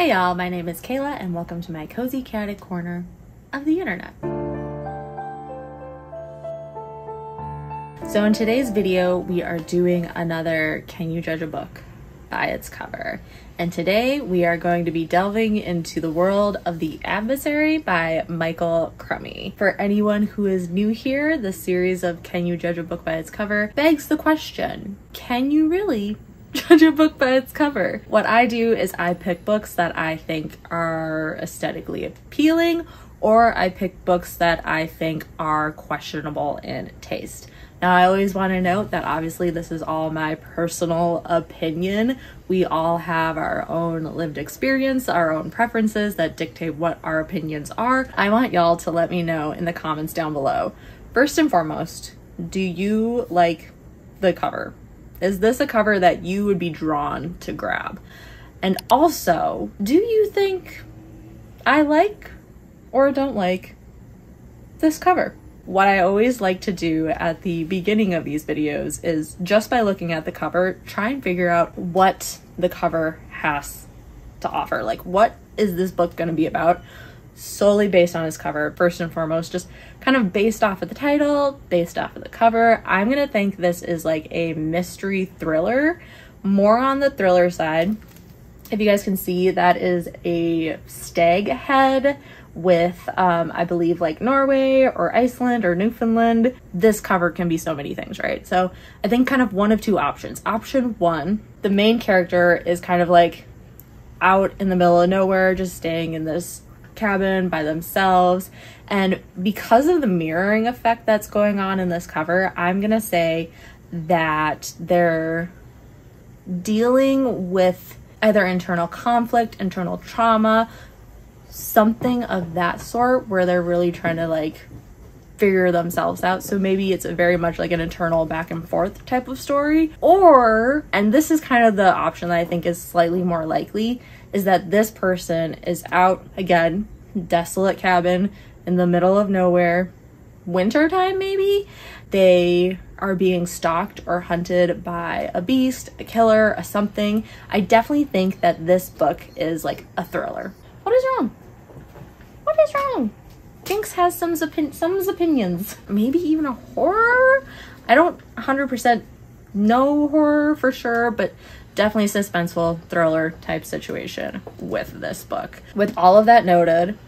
Hey y'all, my name is Kayla and welcome to my cozy chaotic corner of the internet. So in today's video, we are doing another Can You Judge a Book by its cover. And today we are going to be delving into the world of The Adversary by Michael Crummey. For anyone who is new here, the series of Can You Judge a Book by its cover begs the question, can you really judge a book by its cover? What I do is I pick books that I think are aesthetically appealing, or I pick books that I think are questionable in taste. Now, I always want to note that obviously this is all my personal opinion. We all have our own lived experience, our own preferences that dictate what our opinions are. I want y'all to let me know in the comments down below. First and foremost, do you like the cover? Is this a cover that you would be drawn to grab? And also, do you think I like or don't like this cover? What I always like to do at the beginning of these videos is just by looking at the cover, try and figure out what the cover has to offer. Like, what is this book going to be about? Solely based on its cover, first and foremost, just kind of based off of the title, based off of the cover. I'm gonna think this is like a mystery thriller, more on the thriller side. If you guys can see, that is a stag head with I believe like Norway or Iceland or Newfoundland. This cover can be so many things, right? So I think kind of one of two options. Option one, the main character is kind of like out in the middle of nowhere, just staying in this cabin by themselves, and because of the mirroring effect that's going on in this cover, I'm gonna say that they're dealing with either internal conflict, internal trauma, something of that sort, where they're really trying to like figure themselves out. So maybe it's very much like an internal back and forth type of story. Or, and this is kind of the option that I think is slightly more likely, is that this person is out, again, desolate cabin in the middle of nowhere, wintertime maybe. They are being stalked or hunted by a beast, a killer, a something. I definitely think that this book is like a thriller. What is wrong? What is wrong? Jinx has some opinions. Maybe even a horror? I don't 100% know horror for sure, but definitely suspenseful thriller type situation with this book. With all of that noted,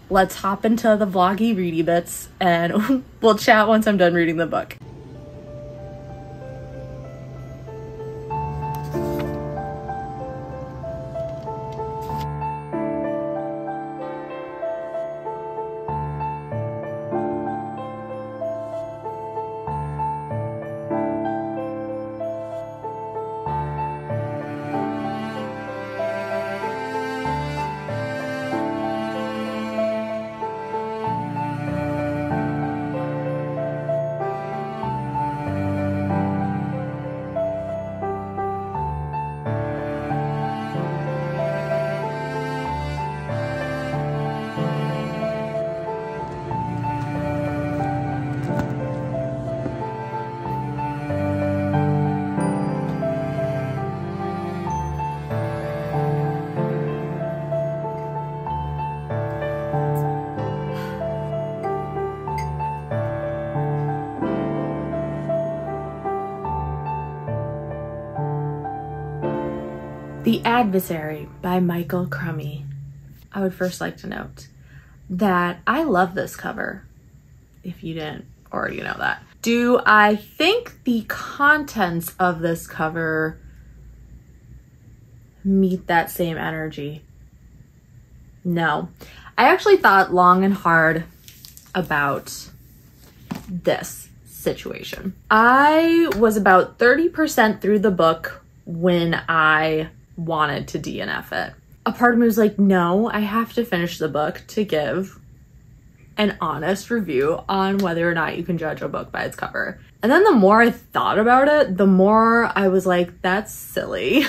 let's hop into the vloggy ready bits and we'll chat once I'm done reading the book. The Adversary by Michael Crummey. I would first like to note that I love this cover, if you didn't already know that. Do I think the contents of this cover meet that same energy? No. I actually thought long and hard about this situation. I was about 30% through the book when I wanted to DNF it. A part of me was like, no, I have to finish the book to give an honest review on whether or not you can judge a book by its cover. And then the more I thought about it, the more I was like, that's silly.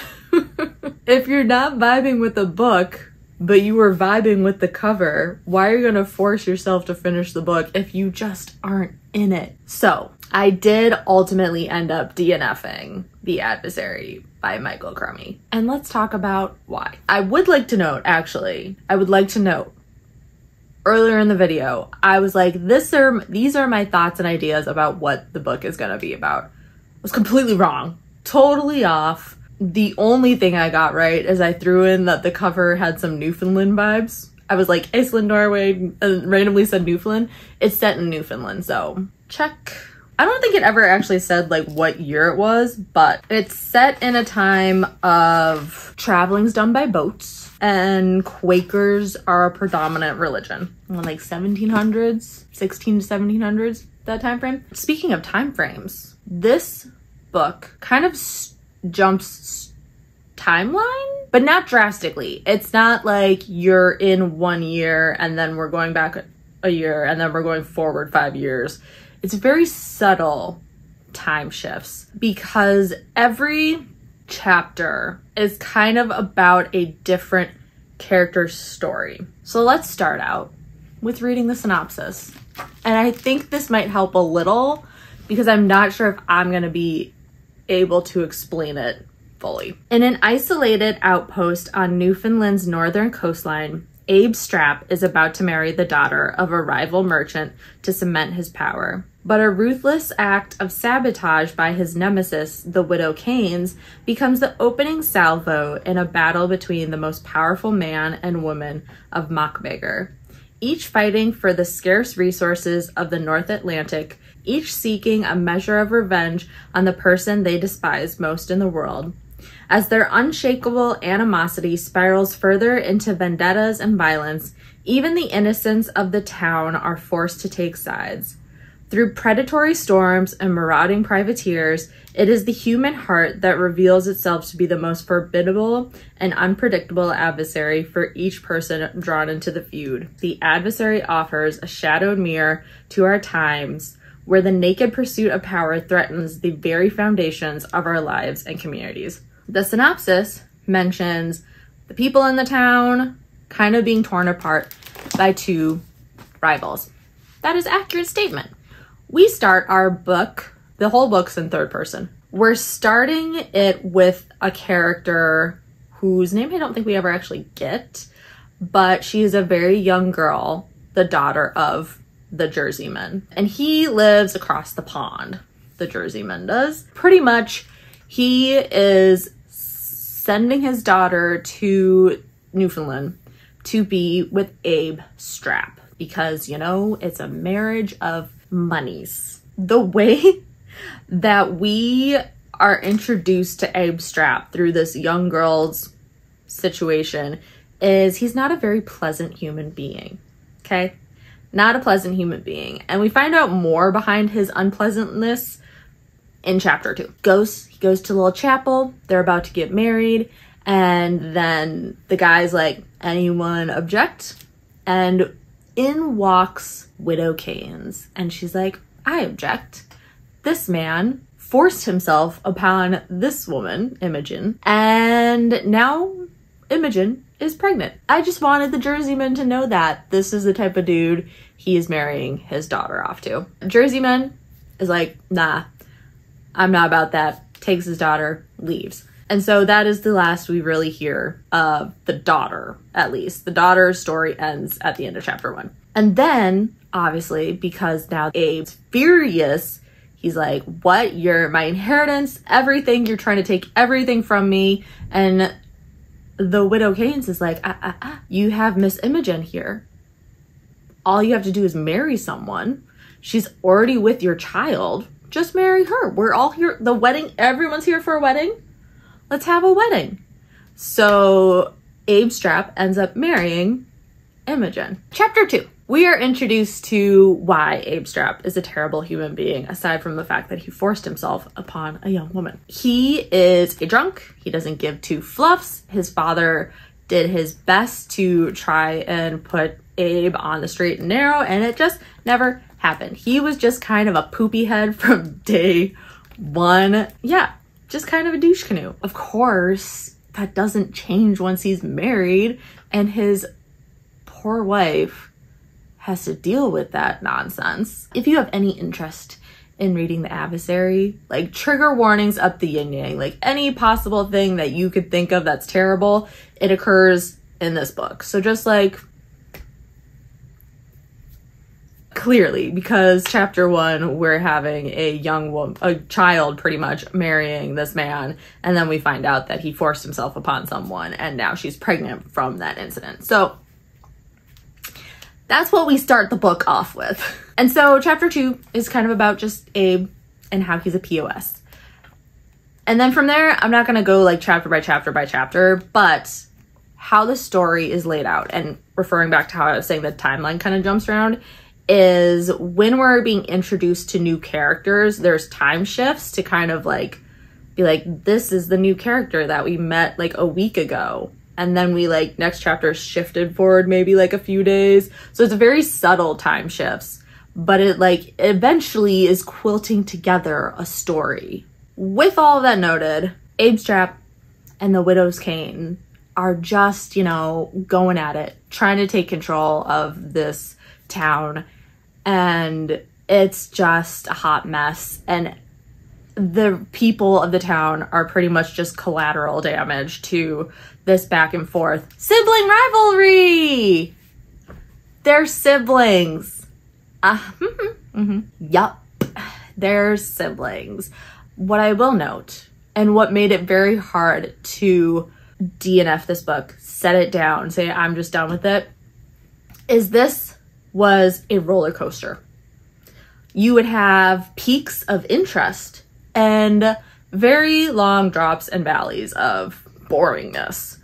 If you're not vibing with the book, but you were vibing with the cover, why are you gonna force yourself to finish the book if you just aren't in it? So I did ultimately end up DNFing The Adversary. by Michael Crummey. And let's talk about why. I would like to note, earlier in the video, I was like, these are my thoughts and ideas about what the book is gonna be about. I was completely wrong, totally off. The only thing I got right is I threw in that the cover had some Newfoundland vibes. I was like, Iceland, Norway, and randomly said Newfoundland. It's set in Newfoundland, so check. I don't think it ever actually said like what year it was, but it's set in a time of traveling's done by boats, and Quakers are a predominant religion. Like 1700s, 16 to 1700s, that time frame. Speaking of time frames, this book kind of jumps timeline, but not drastically. It's not like you're in 1 year and then we're going back a year and then we're going forward 5 years. It's very subtle time shifts because every chapter is kind of about a different character's story. So let's start out with reading the synopsis. And I think this might help a little because I'm not sure if I'm going to be able to explain it fully. In an isolated outpost on Newfoundland's northern coastline, Abe Strapp is about to marry the daughter of a rival merchant to cement his power. But a ruthless act of sabotage by his nemesis, the Widow Keynes, becomes the opening salvo in a battle between the most powerful man and woman of Mockbeggar, each fighting for the scarce resources of the North Atlantic, each seeking a measure of revenge on the person they despise most in the world. As their unshakable animosity spirals further into vendettas and violence, even the innocents of the town are forced to take sides. Through predatory storms and marauding privateers, it is the human heart that reveals itself to be the most formidable and unpredictable adversary for each person drawn into the feud. The adversary offers a shadowed mirror to our times, where the naked pursuit of power threatens the very foundations of our lives and communities. The synopsis mentions the people in the town kind of being torn apart by two rivals. That is an accurate statement. We start our book, the whole book's in third person. We're starting it with a character whose name I don't think we ever actually get, but she is a very young girl, the daughter of the Jerseyman. And he lives across the pond, the Jerseyman does. Pretty much, he is sending his daughter to Newfoundland to be with Abe Strapp because, you know, it's a marriage of monies. The way that we are introduced to Abe Strapp through this young girl's situation is he's not a very pleasant human being, okay? Not a pleasant human being. And we find out more behind his unpleasantness in chapter 2. He goes to a little chapel, they're about to get married, and then the guy's like, anyone object? And in walks Widow Keynes, and she's like, I object. This man forced himself upon this woman, Imogen, and now Imogen is pregnant. I just wanted the Jerseyman to know that this is the type of dude he is marrying his daughter off to. Jerseyman is like, nah, I'm not about that. Takes his daughter, leaves. And so that is the last we really hear of the daughter, at least. The daughter's story ends at the end of chapter 1. And then, obviously, because now Abe's furious, he's like, what? You're my inheritance, everything. You're trying to take everything from me. And the Widow Keynes is like, you have Miss Imogen here. All you have to do is marry someone. She's already with your child. Just marry her. We're all here. The wedding, everyone's here for a wedding. Let's have a wedding. So Abe Strapp ends up marrying Imogen. Chapter 2. We are introduced to why Abe Strapp is a terrible human being, aside from the fact that he forced himself upon a young woman. He is a drunk. He doesn't give two fluffs. His father did his best to try and put Abe on the straight and narrow, and it just never happened. He was just kind of a poopy head from day one. Yeah, just kind of a douche canoe. Of course, that doesn't change once he's married, and his poor wife has to deal with that nonsense. If you have any interest in reading The Adversary. Like, trigger warnings up the yin-yang. Like, any possible thing that you could think of that's terrible, it occurs in this book. So just like, clearly, because chapter 1, we're having a child pretty much marrying this man, and then we find out that he forced himself upon someone, and now she's pregnant from that incident. So that's what we start the book off with. And so chapter 2 is kind of about just Abe and how he's a POS. And then from there, I'm not gonna go like chapter by chapter by chapter, but how the story is laid out, and referring back to how I was saying the timeline kind of jumps around, is when we're being introduced to new characters, there's time shifts to kind of like be like, this is the new character that we met like a week ago. And then we like next chapter shifted forward maybe like a few days. So it's very subtle time shifts, but it like eventually is quilting together a story. With all of that noted, Abe's Trap and the Widow's Cane are just, you know, going at it, trying to take control of this town, and it's just a hot mess, and the people of the town are pretty much just collateral damage to this back and forth sibling rivalry. They're siblings. Yup, they're siblings. What I will note, and what made it very hard to DNF this book, set it down, say I'm just done with it, is this was a roller coaster. You would have peaks of interest and very long drops and valleys of boringness.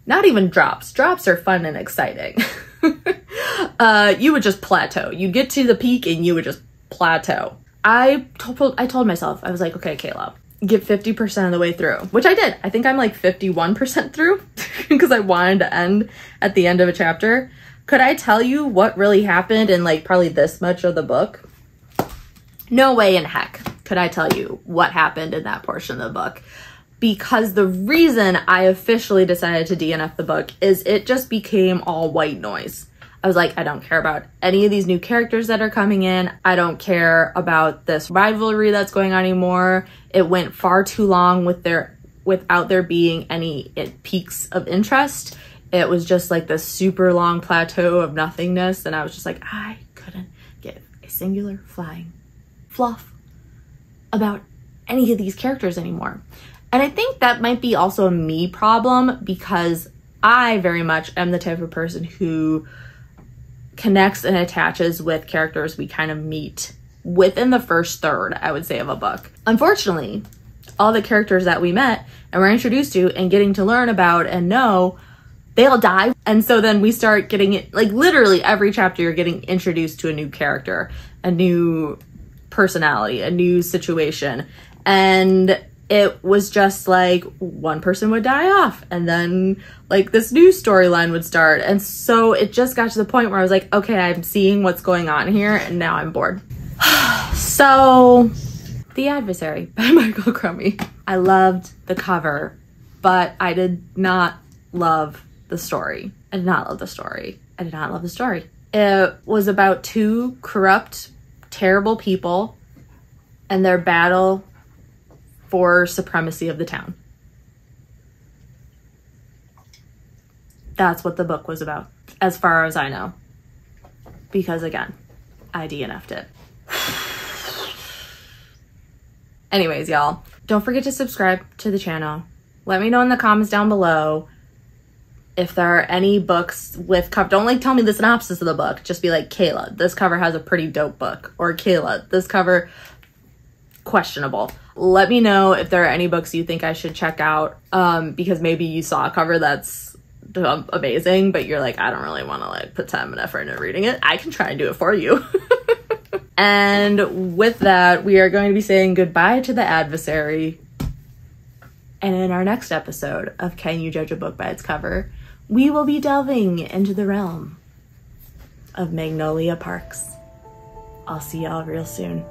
Not even drops. Drops are fun and exciting. You would just plateau. You get to the peak and you would just plateau. I told myself, I was like, okay, Kayla, get 50% of the way through, which I did. I think I'm like 51% through because I wanted to end at the end of a chapter. Could I tell you what really happened in like probably this much of the book? No way in heck could I tell you what happened in that portion of the book, because the reason I officially decided to DNF the book is it just became all white noise. I was like, I don't care about any of these new characters that are coming in. I don't care about this rivalry that's going on anymore. It went far too long without there being any peaks of interest. It was just like this super long plateau of nothingness, and I was just like, I couldn't give a singular flying fluff about any of these characters anymore. And I think that might be also a me problem, because I very much am the type of person who connects and attaches with characters we kind of meet within the first third, I would say, of a book. Unfortunately, all the characters that we met and were introduced to and getting to learn about and know, they all die. And so then we start getting it, like literally every chapter you're getting introduced to a new character, a new personality, a new situation. And it was just like one person would die off and then like this new storyline would start. And so it just got to the point where I was like, okay, I'm seeing what's going on here and now I'm bored. So The Adversary by Michael Crummey. I loved the cover, but I did not love the story. I did not love the story. I did not love the story. It was about two corrupt, terrible people and their battle for supremacy of the town. That's what the book was about, as far as I know. Because again, I DNF'd it. Anyways, y'all, don't forget to subscribe to the channel. Let me know in the comments down below if there are any books with cover. Don't like tell me the synopsis of the book. Just be like, Kayla, this cover has a pretty dope book. Or Kayla, this cover, questionable. Let me know if there are any books you think I should check out, because maybe you saw a cover that's amazing, but you're like, I don't really want to like put time and effort into reading it. I can try and do it for you. And with that, we are going to be saying goodbye to The Adversary. And in our next episode of Can You Judge a Book by Its Cover, we will be delving into the realm of Magnolia Parks. I'll see y'all real soon.